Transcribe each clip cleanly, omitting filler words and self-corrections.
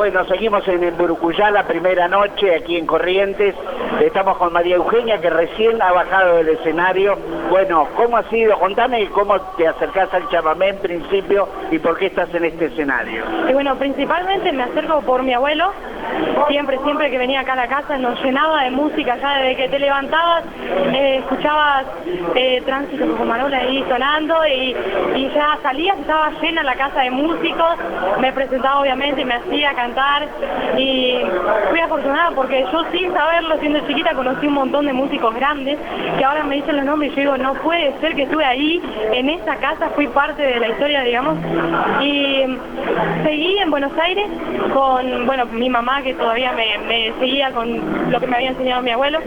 Bueno, seguimos en Burucuyá, la primera noche aquí en Corrientes. Estamos con María Eugenia, que recién ha bajado del escenario. Bueno, ¿cómo ha sido? Contame cómo te acercás al chamamé en principio y por qué estás en este escenario. Y bueno, principalmente me acerco por mi abuelo. Siempre que venía acá a la casa nos llenaba de música, ya desde que te levantabas, escuchabas Tránsito con Marola ahí sonando y ya salías, estaba llena la casa de músicos, me presentaba obviamente y me hacía cantar y fui afortunada porque yo sin saberlo, siendo chiquita, conocí un montón de músicos grandes que ahora me dicen los nombres y yo digo, no puede ser que estuve ahí, en esa casa, fui parte de la historia, digamos, y seguí en Buenos Aires con, bueno, mi mamá que todavía me seguía con lo que me había enseñado mi abuelo,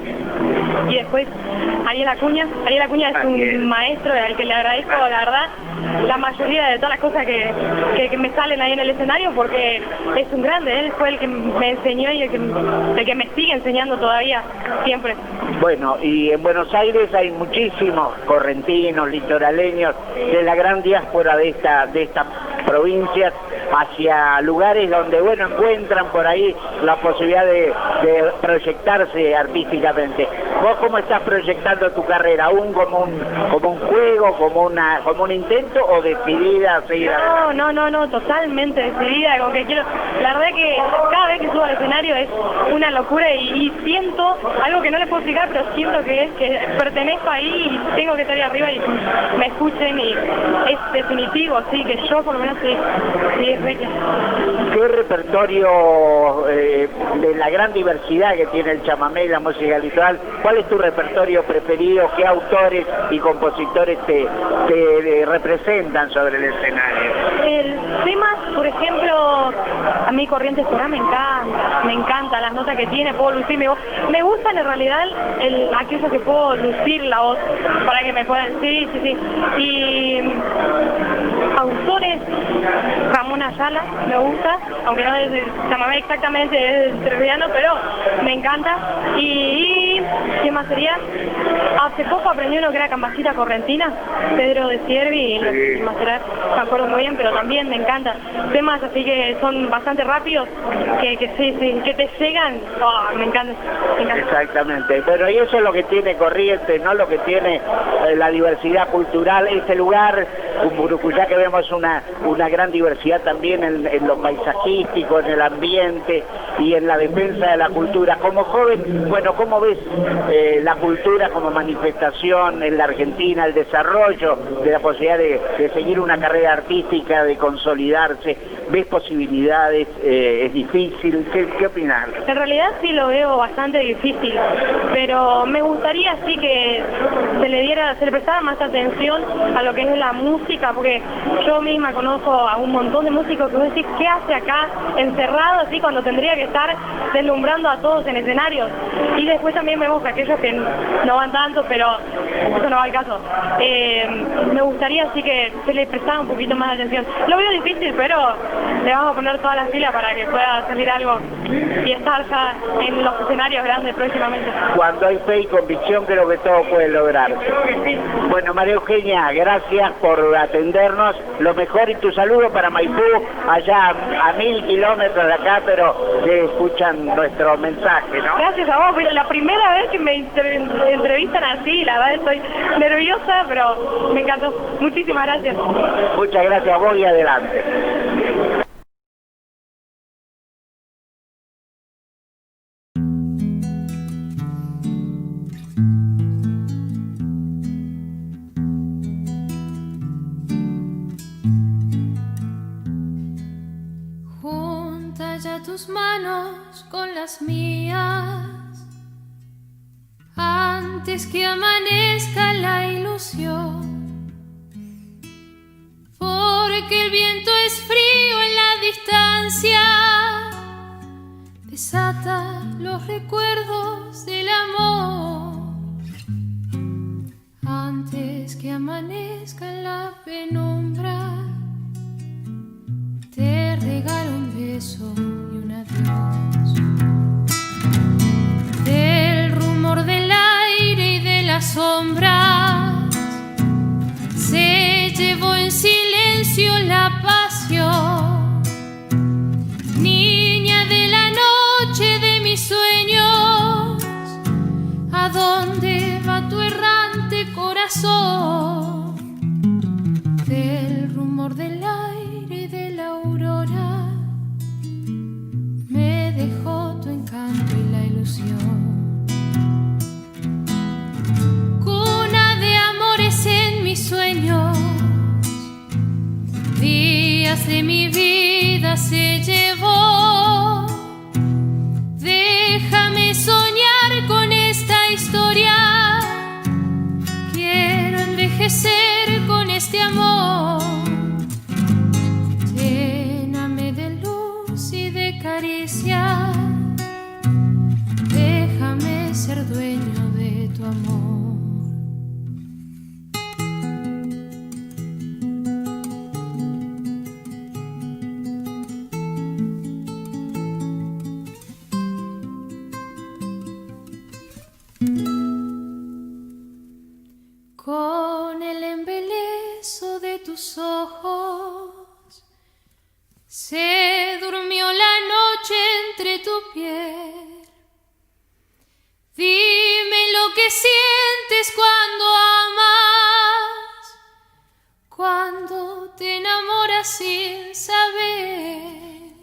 y después Ariel Acuña es un maestro al que le agradezco, la verdad, la mayoría de todas las cosas que me salen ahí en el escenario, porque es un grande, él fue el que me enseñó y el que me sigue enseñando todavía, siempre. Bueno, y en Buenos Aires hay muchísimos correntinos, litoraleños, de la gran diáspora de estas provincias, hacia lugares donde, bueno, encuentran por ahí la posibilidad de proyectarse artísticamente. ¿Vos cómo estás proyectando tu carrera? ¿Aún como un juego, como un intento o decidida a seguir adelante? No, totalmente decidida, como que quiero, la verdad que cada vez que subo al escenario es una locura y siento algo que no les puedo explicar, pero siento que pertenezco ahí y tengo que estar ahí arriba y me escuchen y es definitivo, sí, que yo por lo menos sí. ¿Qué repertorio de la gran diversidad que tiene el chamamé y la música litoral? ¿Cuál es tu repertorio preferido? ¿Qué autores y compositores te representan sobre el escenario? El tema, por ejemplo, a mí Corrientes Torá me encanta las notas que tiene, puedo lucir mi voz. Me gustan en realidad aquellos que puedo lucir la voz para que me puedan... Sí. Y autores, Ramón Ayala me gusta, aunque no es de chamamé exactamente, es entrerriano, pero me encanta. Y ¿qué más sería? Hace poco aprendí uno que era Cambacita Correntina, Pedro de Siervi, y Macerar, me acuerdo muy bien, pero también me encanta. Temas así que son bastante rápidos, que te llegan, me encanta. Exactamente, pero y eso es lo que tiene Corrientes, ¿no? Lo que tiene la diversidad cultural, este lugar, un Burucuyá que vemos una gran diversidad también en lo paisajístico, en el ambiente y en la defensa de la cultura. Como joven, bueno, ¿cómo ves la cultura como manifestación en la Argentina, el desarrollo de la posibilidad de seguir una carrera artística, de consolidarse? ¿Ves posibilidades? ¿Es difícil? ¿Qué opinas? En realidad sí lo veo bastante difícil, pero me gustaría sí que se le prestara más atención a lo que es la música, porque yo misma conozco a un montón de músicos que vos decís, ¿qué hace acá encerrado así cuando tendría que estar deslumbrando a todos en escenarios? Y después también vemos aquellos que no van tanto, pero eso no va al caso. Me gustaría así que se le prestara un poquito más de atención. Lo veo difícil, pero le vamos a poner todas las pilas para que pueda salir algo y estar ya en los escenarios grandes próximamente. Cuando hay fe y convicción, creo que todo puede lograrse. Sí. Bueno, María Eugenia, gracias por atendernos. Lo mejor y tu saludo para Maipú, allá a 1000 kilómetros de acá, pero que escuchan nuestro mensaje, ¿no? Gracias a vos, la primera vez que me entrevistan así, la verdad estoy nerviosa, pero me encantó. Muchísimas gracias. Muchas gracias a vos y adelante. Ya tus manos con las mías antes que amanezca la ilusión, porque el viento es frío en la distancia, desata los recuerdos del amor antes que amanezca en la penumbra. Te regalo un beso y un adiós. Del rumor del aire y de las sombras se llevó en silencio la pasión. Niña corazón, del rumor del aire y de la aurora, me dejó tu encanto y la ilusión. Cuna de amores en mis sueños, días de mi vida se llevó. Déjame soñar con esta historia, quiero envejecer con este amor. Lléname de luz y de caricia, déjame ser dueño de tu amor. Con el embeleso de tus ojos se durmió la noche entre tu piel. Dime lo que sientes cuando amas, cuando te enamoras sin saber.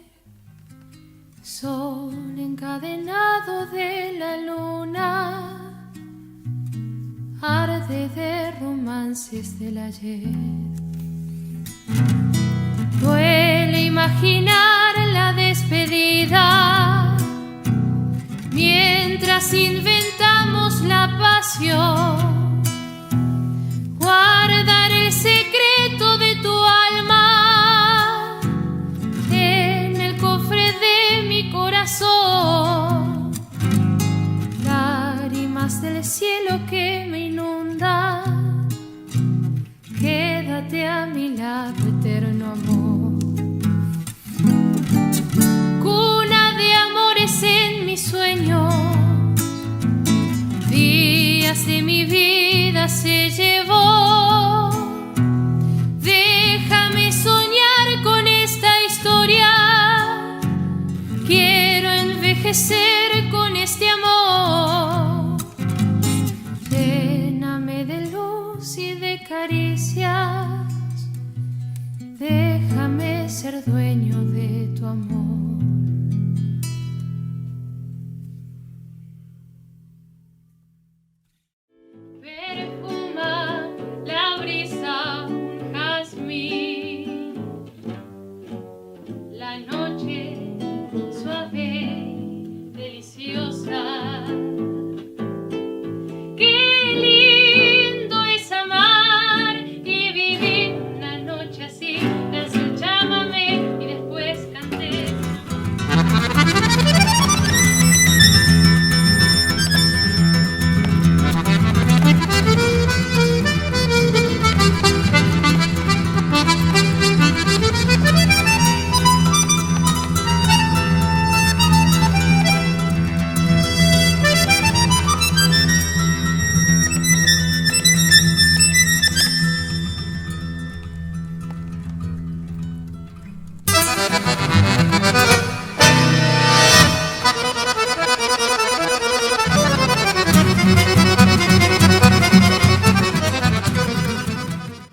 Sol encadenado de la luna, arde de romances del ayer. Duele imaginar la despedida, mientras inventamos la pasión. Guardar el secreto de tu alma en el cofre de mi corazón. Lágrimas del cielo que me inundan, quédate a mi lado, eterno amor. Cuna de amores en mis sueños, días de mi vida se llevó. Déjame soñar con esta historia, quiero envejecer con este amor. Lléname de luz y de caricias, déjame ser dueño de tu amor. Perfuma la brisa un jazmín, la noche